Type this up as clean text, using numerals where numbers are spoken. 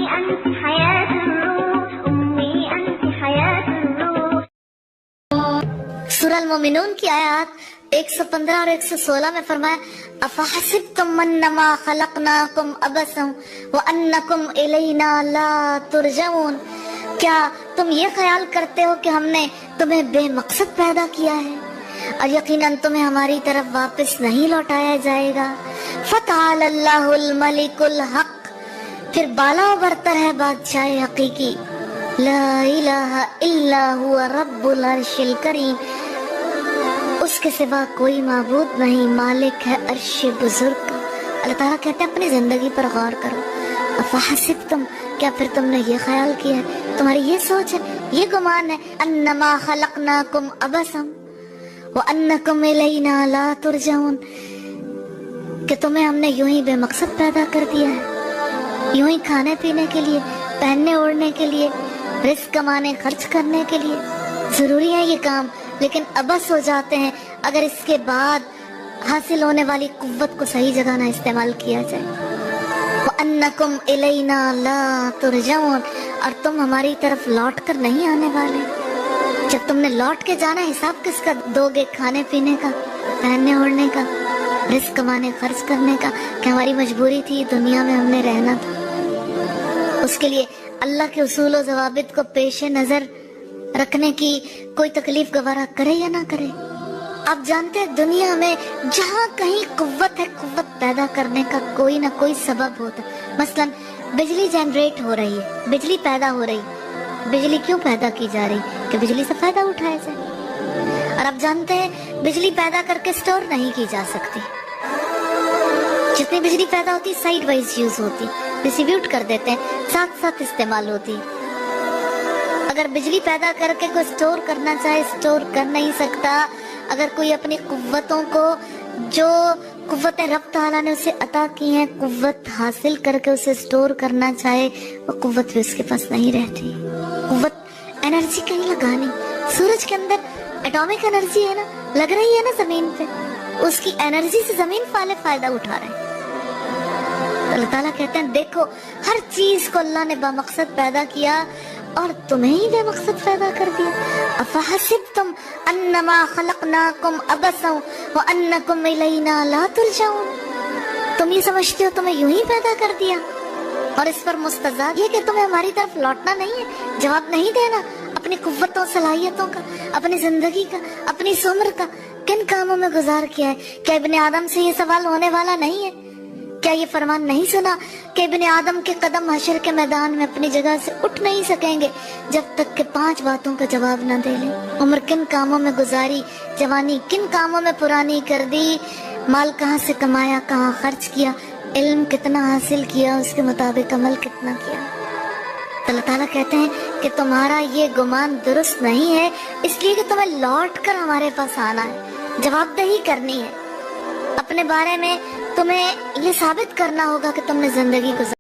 أنت حياة الروح، أمي أنت حياة الروح. سورہ المومنون کی آیات 115 اور 116 میں فرمایا افحسبتم انما خلقناکم عبثا وانکم الینا لا ترجعون، کیا تم یہ خیال کرتے ہو کہ ہم نے تمہیں بے مقصد پیدا کیا ہے اور یقیناً تمہیں ہماری طرف واپس نہیں لوٹایا جائے گا؟ فتعالی اللہ الملک الحق، پھر بالا و برتر ہے بادشاہ حقیقی، لا الہ الا ہوا رب العرش الکریم، اس کے سوا کوئی معبود نہیں، مالک ہے عرش بزرگ کا۔ اللہ تعالیٰ کہتے ہیں اپنی زندگی پر غور کرو، افحسبتم، کیا پھر تم نے یہ خیال کیا ہے، تمہاری یہ سوچ ہے، یہ گمان ہے، انما خلقناکم عبثا وانکم الینا لا ترجعون، کہ تمہیں ہم نے یوں ہی بے مقصد پیدا کر دیا ہے، یوں ہی کھانے پینے کے لیے، پہننے اوڑھنے کے لیے، رزق کمانے خرچ کرنے کے لیے۔ ضروری ہے یہ کام، لیکن عبث ہو جاتے ہیں اگر اس کے بعد حاصل ہونے والی قوت کو صحیح جگہ نہ استعمال کیا جائے۔ وَأَنَّكُمْ إِلَيْنَا لَا تُرْجَعُونَ، اور تم ہماری طرف لوٹ کر نہیں آنے والے۔ جب تم نے لوٹ کے جانا، حساب کس کا دو گے؟ کھانے پینے کا، پہننے اوڑھنے کا، رزق کمانے خرچ کرنے کا، کہ ہماری مجبوری تھی دنیا میں ہم نے رہنا تھا۔ اس کے لیے اللہ کے اصول و ضوابط کو پیش نظر رکھنے کی کوئی تکلیف گوارا کرے یا نہ کرے۔ آپ جانتے ہیں دنیا میں جہاں کہیں قوت ہے، قوت پیدا کرنے کا کوئی نہ کوئی سبب ہوتا ہے۔ مثلا بجلی جنریٹ ہو رہی ہے، بجلی پیدا ہو رہی، بجلی کیوں پیدا کی جا رہی؟ کہ بجلی سے فائدہ اٹھایا جائے۔ اور آپ جانتے ہیں بجلی پیدا کر کے سٹور نہیں کی جا سکتی، جتنی بجلی پیدا ہوتی سائیڈ وائز یوز ہوتی، ڈسٹریبیوٹ کر دیتے ہیں، ساتھ ساتھ استعمال ہوتی۔ اگر بجلی پیدا کر کے کوئی سٹور کرنا چاہے، سٹور کر نہیں سکتا۔ اگر کوئی اپنی قوتوں کو، جو قوتیں رب تعالیٰ نے اسے عطا کی ہیں، قوت حاصل کر کے اسے سٹور کرنا چاہے، وہ قوت بھی اس کے پاس نہیں رہتی۔ قوت انرجی کہیں لگانی، سورج کے اندر ایٹامک انرجی ہے نا، لگ رہی ہے نا زمین پہ، اس کی انرجی سے زمین والے فائدہ اٹھا رہے ہیں۔ اللہ تعالیٰ کہتے ہیں دیکھو ہر چیز کو اللہ نے بامقصد پیدا کیا اور تمہیں ہی بے مقصد پیدا کر دیا۔ افحسبتم انما خلقناکم عبثا وانکم الینا لا ترجعون، تم یہ سمجھتے ہو تمہیں یوں ہی پیدا کر دیا، اور اس پر مستزاد یہ کہ تمہیں ہماری طرف لوٹنا نہیں ہے، جواب نہیں دینا اپنی قوتوں صلاحیتوں کا، اپنی زندگی کا، اپنی اس عمر کا کن کاموں میں گزار کیا ہے۔ کیا ابن آدم سے یہ سوال ہونے والا نہیں ہے؟ کیا یہ فرمان نہیں سنا کہ ابن آدم کے قدم حشر کے میدان میں اپنی جگہ سے اٹھ نہیں سکیں گے جب تک کہ 5 باتوں کا جواب نہ دے لیں؟ عمر کن کاموں میں گزاری، جوانی کن کاموں میں پرانی کر دی، مال کہاں سے کمایا، کہاں خرچ کیا، علم کتنا حاصل کیا، اس کے مطابق عمل کتنا کیا۔ اللہ تعالیٰ کہتے ہیں کہ تمہارا یہ گمان درست نہیں ہے، اس لیے کہ تمہیں لوٹ کر ہمارے پاس آنا ہے، جواب دہی کرنی ہے، اپنے بارے میں تمہیں یہ ثابت کرنا ہوگا کہ تم نے زندگی گزاری۔